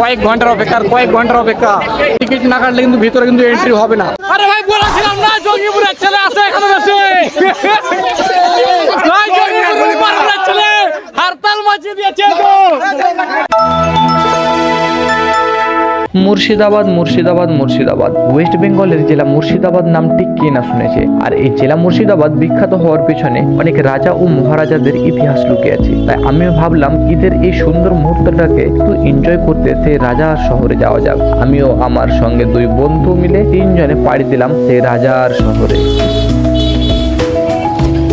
কয়েক ঘন্টার অপেক্ষা টিকিট না কাটলে কিন্তু ভিতরে কিন্তু এন্ট্রি হবে না। আরে ভাই বলেছিলাম না জঙ্গিপুরের ছেলে আছে এখানে বেশি জঙ্গিপুরের ছেলে হরতাল মাচিয়ে দিয়েছে তো। মুর্শিদাবাদ মুর্শিদাবাদ মুর্শিদাবাদ ওয়েস্ট বেঙ্গলের জেলা মুর্শিদাবাদ নামটি কে না শুনেছে। আর এই জেলা মুর্শিদাবাদ বিখ্যাত হওয়ার পিছনে অনেক রাজা ও মহারাজাদের ইতিহাস লুকিয়ে আছে। তাই আমিও ভাবলাম ঈদের এই সুন্দর মুহূর্তটাকে একটু এনজয় করতে সেই রাজার শহরে যাওয়া যাক। আমিও আমার সঙ্গে দুই বন্ধু মিলে তিনজনে পাড়ি দিলাম সেই রাজার শহরে।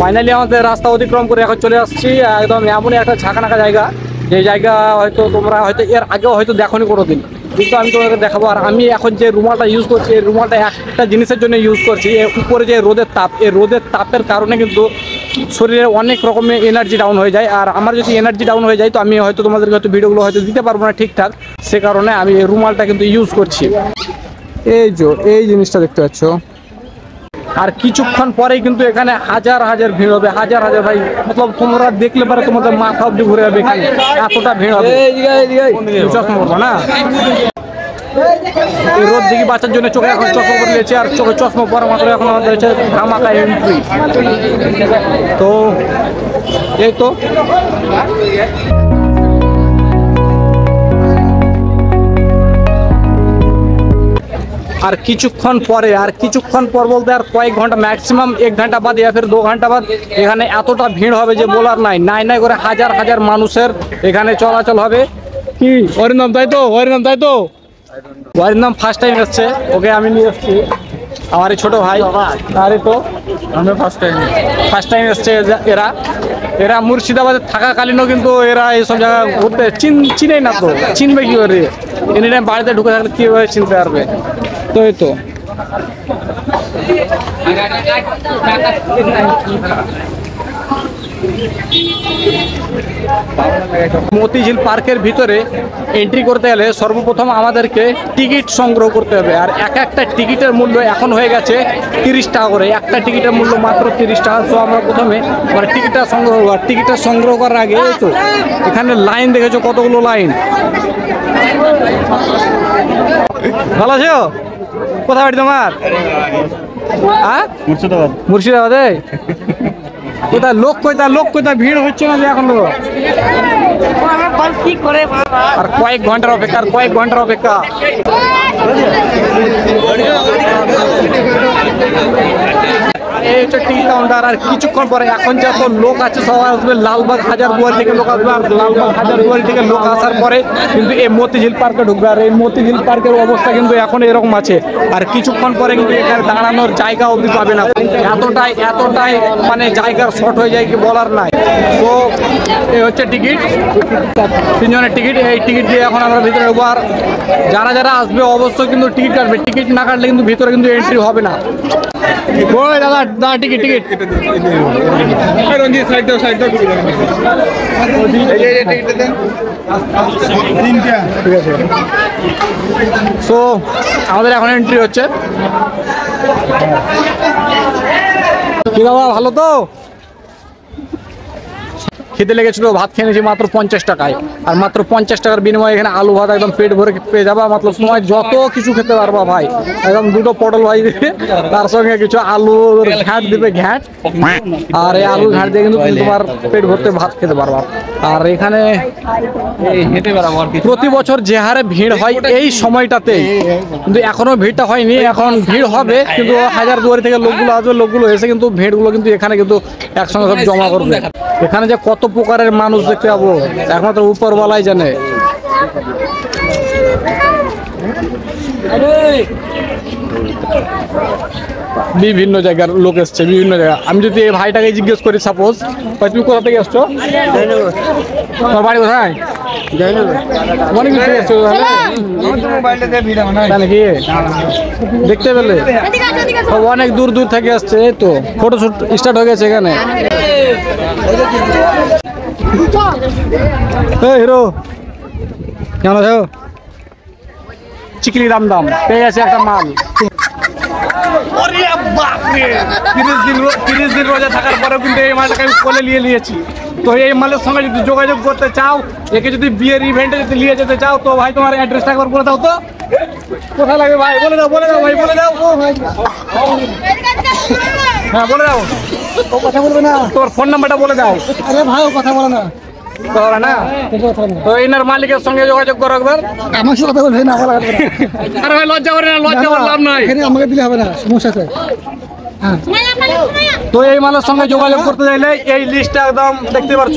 ফাইনালি আমাদের রাস্তা অতিক্রম করে এখন চলে আসছি একদম এমনই একটা ঝাঁকানাকা জায়গা, যে জায়গা হয়তো তোমরা হয়তো এর আগেও হয়তো দেখোনি কোনোদিন, কিন্তু আমি তোমাকে দেখাবো। আর আমি এখন যে রুমালটা ইউজ করছি, এই রুমালটা একটা জিনিসের জন্য ইউজ করছি, এর উপরে যে রোদের তাপ, এই রোদের তাপের কারণে কিন্তু শরীরে অনেক রকমের এনার্জি ডাউন হয়ে যায়। আর আমার যদি এনার্জি ডাউন হয়ে যায় তো আমি হয়তো তোমাদেরকে হয়তো ভিডিওগুলো হয়তো দিতে পারবো না ঠিকঠাক, সে কারণে আমি এই রুমালটা কিন্তু ইউজ করছি। এই জিনিসটা দেখতে পাচ্ছ। আর কিছুক্ষণ পরেই কিন্তু এখানে হাজার হাজার ভিড় হবে, হাজার হাজার ভাই, মতলব তোমরা দেখলে পারে তোমাদের মাথা অব্দি ঘুরে যাবে, এখানে এতটা ভিড় হবে। চশমা পরবো না, এই রোদ দিকে বাঁচার জন্য চোখে এখন চশমা পরে নিয়েছে, আর চোখে চশমা পরা মাত্র এখন আমাদের হচ্ছে ধামাকা এন্ট্রি। তো এই তো আর কিছুক্ষণ পর বলতে আর কয়েক ঘন্টা, ম্যাক্সিমাম 1 ঘন্টা বাদ या फिर 2 ঘন্টা বাদ এখানে এতটা ভিড় হবে যে বলার নাই। নাই করে হাজার হাজার মানুষের এখানে চলাচল হবে। কি অরিন্দম তাই তো? অরিন্দম ফার্স্ট টাইম এসছে, ওকে আমি নিয়ে এসছি, আমার এই ছোট ভাই। আরে তো আমি ফার্স্ট টাইম এসছে এরা মুর্শিদাবাদে থাকাকালীনও কিন্তু এরা এইসব জায়গা ঘুরতে চিনেই না, তো চিনবে কি করে? এনি টাইম বাড়িতে ঢুকে থাকলে কীভাবে চিনতে পারবে? তো এই তো মতিঝিল পার্কের ভিতরে এন্ট্রি করতে গেলে সর্বপ্রথম আমাদেরকে টিকিট সংগ্রহ করতে হবে। আর একটা টিকিটের মূল্য এখন হয়ে গেছে 30 টাকা করে, একটা টিকিটের মূল্য মাত্র 30 টাকা। তো আমরা প্রথমে মানে টিকিটটা সংগ্রহ করবো। আর টিকিটটা সংগ্রহ করার আগে তো এখানে লাইন দেখেছো, কতগুলো লাইন। ভালো আছো? কোথায় বাড়ি তোমার? মুর্শিদাবাদে। কোথায় লোক কোথায় ভিড় হচ্ছে না যে এখন? আর কয়েক ঘন্টার অপেক্ষা এই হচ্ছে টিকিট কাউন্টার। আর কিছুক্ষণ পরে এখন যত লোক আছে সবাই আসবে লালবাগ হাজারদুয়ারি থেকে লোক আসবে। আর লালবাগ হাজারদুয়ারি থেকে লোক আসার পরে কিন্তু এই মতিঝিল পার্কে ঢুকবে। আর এই মতিঝিল পার্কের অবস্থা কিন্তু এখন এরকম আছে। আর কিছুক্ষণ পরে কিন্তু এখানে দাঁড়ানোর জায়গা অবধি পাবে না, এতটাই মানে জায়গার শর্ট হয়ে যায় কি বলার নাই। তো এই হচ্ছে টিকিট, 3 জনের টিকিট। এই টিকিট দিয়ে এখন আমরা ভিতরে ঢুকবো। আর যারা আসবে অবশ্যই কিন্তু টিকিট কাটবে, টিকিট না কাটলে কিন্তু ভিতরে কিন্তু এন্ট্রি হবে না। ওই দাদা টিকিট সো আমাদের এখন এন্ট্রি হচ্ছে। কি দাদা ভালো তো? খেতে লেগেছিল, ভাত খেয়ে নিয়েছি মাত্র 50 টাকায়। আর মাত্র 50 টাকার বিনিময়ে এখানে আলু ভাত একদম পেট ভরে পেয়ে যাবা। মাত্র সময় যত কিছু খেতে পারবা ভাই। একদম 2টো পটল ভাই দিবে, তার সঙ্গে কিছু আলু ঘ্যাট দিবে, ঘ্যাট। আর এই আলু ঘ্যাট দিয়ে কিন্তু তোমার পেট ভরতে ভাত খেতে পারবা। আর এখানে প্রতি বছর যে হারে ভিড় হয় এই সময়টাতে, কিন্তু এখনো ভিড়টা হয়নি, এখন ভিড় হবে। কিন্তু হাজারদুয়ারি থেকে লোকগুলো আসবে, লোকগুলো এসে কিন্তু ভিড়গুলো কিন্তু এখানে কিন্তু একসঙ্গে সব জমা করবে। এখানে যে কত প্রকারের মানুষ দেখতে পাবো একমাত্র উপরওয়ালাই জানে। বিভিন্ন জায়গার লোক এসছে, বিভিন্ন জায়গা। আমি যদি এই ভাইটাকে জিজ্ঞেস করি, সাপোজ তুমি কোথা থেকে এসছো? তোমার বাড়ি কোথায়? অনেক কিছু এসছো নাকি দেখতে পেলে? অনেক দূর থেকে আসছে। এই তো ফটোশুট স্টার্ট হয়ে গেছে এখানে। হিরো কেমন আছো? চিকলি দাম পেয়ে গেছে একটা মাল। 30 দিন রোজা থাকার পরেও কিন্তু এই মালটাকে আমি কোলে নিয়ে নিয়েছি। তো এই মালের সঙ্গে যদি যোগাযোগ করতে চাও, একে যদি বিয়ের ইভেন্টে যদি নিয়ে যেতে চাও, তো ভাই তোমার অ্যাড্রেসটা একবার বলে দাও তো, কোথায় লাগবে ভাই? বলে দাও ভাই, বলে দাও। হ্যাঁ বলে দাও। ও কথা বলবে না। তোর ফোন নাম্বারটা বলে দাও। আরে ভাই ও কথা বলে না। বলে না? তো এনার মালিকের সঙ্গে যোগাযোগ করো একবার। আমার সাথে কথা বলবে না, আমার লাগবে না। আরে ভাই লজ্জা করে না, লজ্জা করে লাভ নাই। এখানে আমাকে দিলে হবে না, সমস্যা আছে। হ্যাঁ তো এই মালের সঙ্গে যোগাযোগ করতে চাইলে এই লিস্টটা একদম দেখতে পাচ্ছ।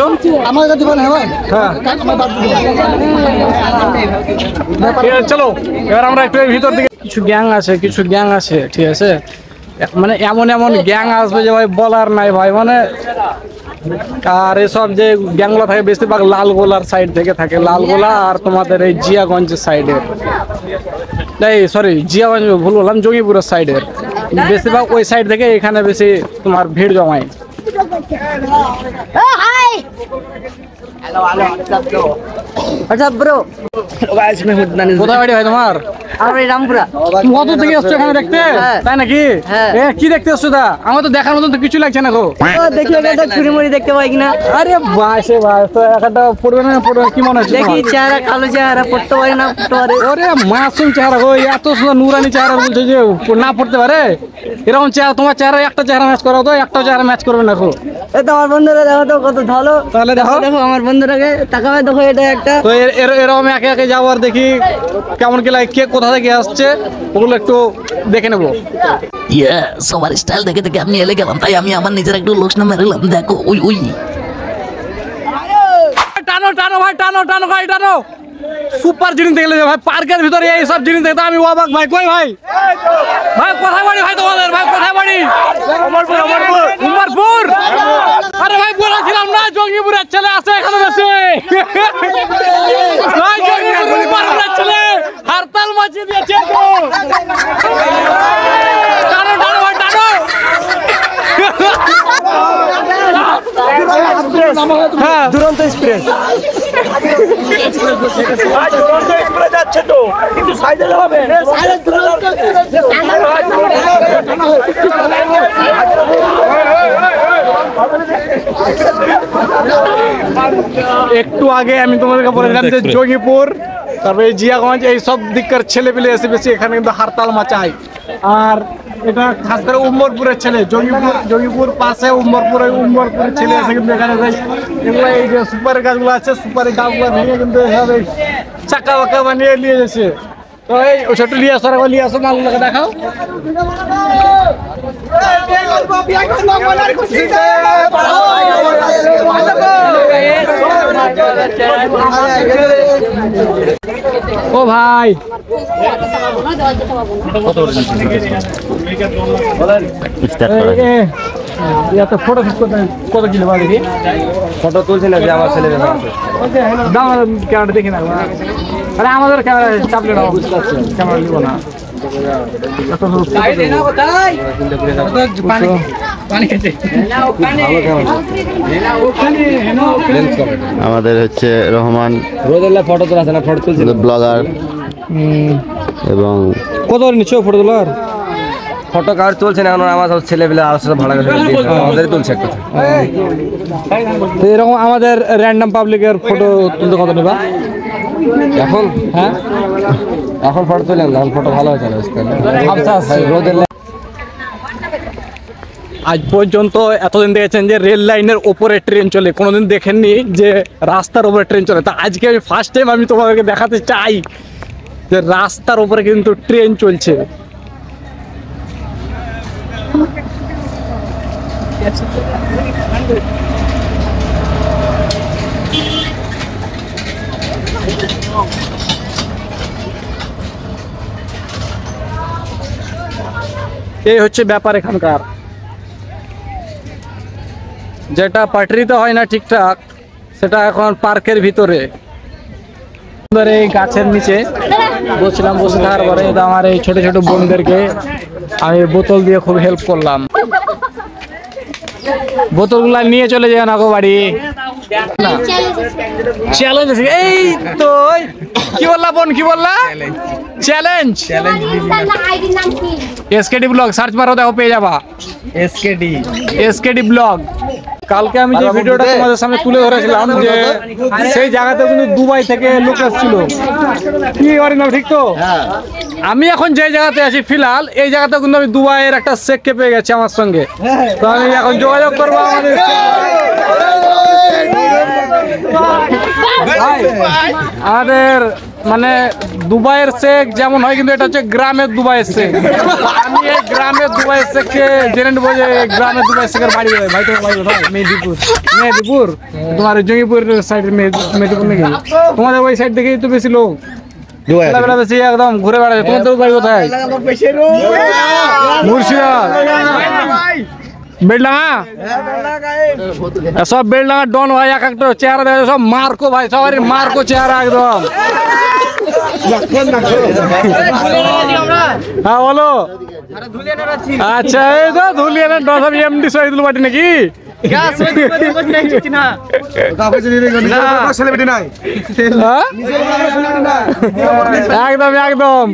আমার কাছে দিবেন হ্যাঁ ভাই। হ্যাঁ আমার বাদ দিবেন। ঠিক আছে, চলো এবার আমরা একটু এই ভিতর দিকে। কিছু গ্যাং আছে, ঠিক আছে, মানে এমন গ্যাং আসবে যে ভাই বলার নাই ভাই, মানে আর এসব যে গ্যাংগুলো থাকে বেশিরভাগ লালগোলার সাইড থেকে থাকে, লালগোলা আর তোমাদের এই জিয়াগঞ্জের সাইডের, এই সরি জিয়াগঞ্জ ভুল বললাম, জঙ্গিপুরের সাইডের বেশিরভাগ ওই সাইড থেকে এখানে বেশি তোমার ভিড় জমায়। আচ্ছা ব্রো, কোথায় বাড়ি ভাই তোমার? আমরা এই রামপুরা। তুমি কত থেকে এসছো এখানে দেখতে? হ্যাঁ। তাই নাকি? হ্যাঁ। এ কি দেখতে এসছো দা? আমার তো দেখার মতন তো কিছু লাগছে না গো। দেখি একটা চুরি মুড়ি দেখতে পাই কিনা। আরে ভাই সে ভাই তো একটা পড়বে না পড়বে কি মনে হচ্ছে? দেখি তোমার? চেহারা কালো চেহারা, পড়তে পারি না পড়তে পারে। ওরে মাসুম চেহারা গো, এত সুন্দর নুরানি চেহারা বলছে যে না পড়তে পারে? এরকম চেহারা, তোমার চেহারা একটা চেহারা ম্যাচ করো তো, একটা চেহারা ম্যাচ করবে না গো। এই তো আমার বন্ধুরা দেখো তো কত ভালো। তাহলে দেখো। দেখো আমার বন্ধুরাকে তাকাবে, দেখো এটা একটা। তো এরকম একে একে যাবো আর দেখি কেমন কি লাগে, কে কোথা থেকে আসছে ওগুলো একটু দেখে নেবো। সবার স্টাইল দেখে দেখে আমি এলে গেলাম, তাই আমি আমার নিজের একটু লোকস না মেরেলাম। দেখো ওই টানো ভাই টানো। সুপার জিনিস দেখলে যে ভাই, পার্কের ভিতরে এই সব জিনিস দেখতে আমি অবাক ভাই। কই ভাই কোথায় বাড়ি ভাই তোমাদের? ভাই কোথায় বাড়ি? উমরপুর। আরে ভাই বলেছিলাম না জঙ্গিপুরের ছেলে আছে এখানে বেশি। ভাই জঙ্গিপুরের ছেলে হরতাল মাচিয়ে দিয়েছে তো। টানো ভাই টানো। হ্যাঁ দুরন্ত এক্সপ্রেস। যাচ্ছে তো, কিন্তু সাইডে যাবে। একটু আগে আমি তোমাদেরকে বলেছিলাম যে জঙ্গিপুর, তারপরে জিয়াগঞ্জ এই সব দিককার ছেলে পেলে এসে বেশি এখানে কিন্তু হরতাল মাচায়। আর এটা খাস করে উমরপুরের ছেলে, জঙ্গিপুর পাশে উমরপুরের ছেলে এসে কিন্তু এখানে এগুলো এই যে সুপারি গাছগুলো আছে, সুপারি গাছগুলো ভেঙে কিন্তু এভাবে চাকা বাঁকা বানিয়ে নিয়ে যাচ্ছে। তো এই ছোট নিয়ে আসো, নিয়ে আসো, মালগুলোকে দেখাও। ও ভাই ফটো কত কিলো বা দেখি? ফটো তুলছি না যে আমার ছেলে দাম ক্যামেরা দেখি না। আরে আমাদের ক্যামেরা চাপলে না, ক্যামেরা নিব না। আমাদের হচ্ছে রহমান রোদেল্লা ফটো তোলা আছে না, ফটো তুলছি ব্লগার এবং কত নিচ্ছ ফটো তোলার? ফটো কার তুলছে না, আমার সব ছেলেপেলে আর সাথে ভাড়া করে আমাদের তুলছে একটা। তো এরকম আমাদের র্যান্ডম পাবলিকের ফটো তুলতে কত নেবা এখন? হ্যাঁ এখন ফটো তুললাম, এখন ফটো ভালো হয়েছে রোদেল্লা। আজ পর্যন্ত এতদিন দেখেছেন যে রেল লাইনের ওপরে ট্রেন চলে, কোনোদিন দেখেননি যে রাস্তার ওপরে ট্রেন চলে। তা আজকে আমি ফার্স্ট টাইম আমি তোমাদেরকে দেখাতে চাই যে রাস্তার ওপরে কিন্তু ট্রেন চলছে। এই হচ্ছে ব্যাপার এখানকার, যেটা পাটরিতে হয় না ঠিকঠাক, সেটা এখন পার্কের ভিতরে এই গাছের নিচে বসছিলাম। বসে থাকার পরে আমার এই ছোট ছোট বোনদেরকে আমি বোতল দিয়ে খুব হেল্প করলাম। বোতলগুলা নিয়ে চলে যায় না গো বাড়ি। চ্যালেঞ্জ এই তো কি বললা বোন, কি বললা? চ্যালেঞ্জ এসকেডি ব্লগ সার্চ মারো, দেখো পেয়ে যাবা। SKD blog. কালকে আমি যে ভিডিওটা তোমাদের সামনে তুলে ধরেছিলাম যে সেই জায়গাতে কিন্তু দুবাই থেকে লোক এসেছিল, কি করে না ঠিক তো? আমি এখন যে জায়গাতে আছি ফিলহাল এই জায়গাতে কিন্তু আমি দুবাইয়ের একটা শেখকে পেয়ে গেছি আমার সঙ্গে, তো আমি এখন যোগাযোগ করবো আমাদের আমাদের মানে দুবাইয়ের শেখ যেমন হয়, কিন্তু এটা হচ্ছে গ্রামের দুবাইয়ের শেখ। আমি এই গ্রামের দুবাইয়ের শেখকে জেনে নেবো যে গ্রামের দুবাইয়ের শেখের বাড়ি হয়। ভাই তোমার বাড়ি কোথায়? মেদিনীপুর। মেদিনীপুর তোমার জঙ্গিপুর সাইডের মেদিনীপুর নাকি? তোমাদের ওই সাইড থেকেই তো বেশি লোক বেলা বেশি একদম ঘুরে বেড়াচ্ছে। তোমাদের বাড়ি কোথায়? মুর্শিদাবাদ, বেলডাঙ্গা। সব বেলডাঙ্গা ডন ভাই, এক একটা চেহারা দেখা যায়, সব মার্কো ভাই, সবারই মার্কো চেহারা একদম। হ্যাঁ বলো। আচ্ছা, এই তো ধুলিয়ানের ডন সব এমডি শহীদুল বাটি নাকি? একদম একদম।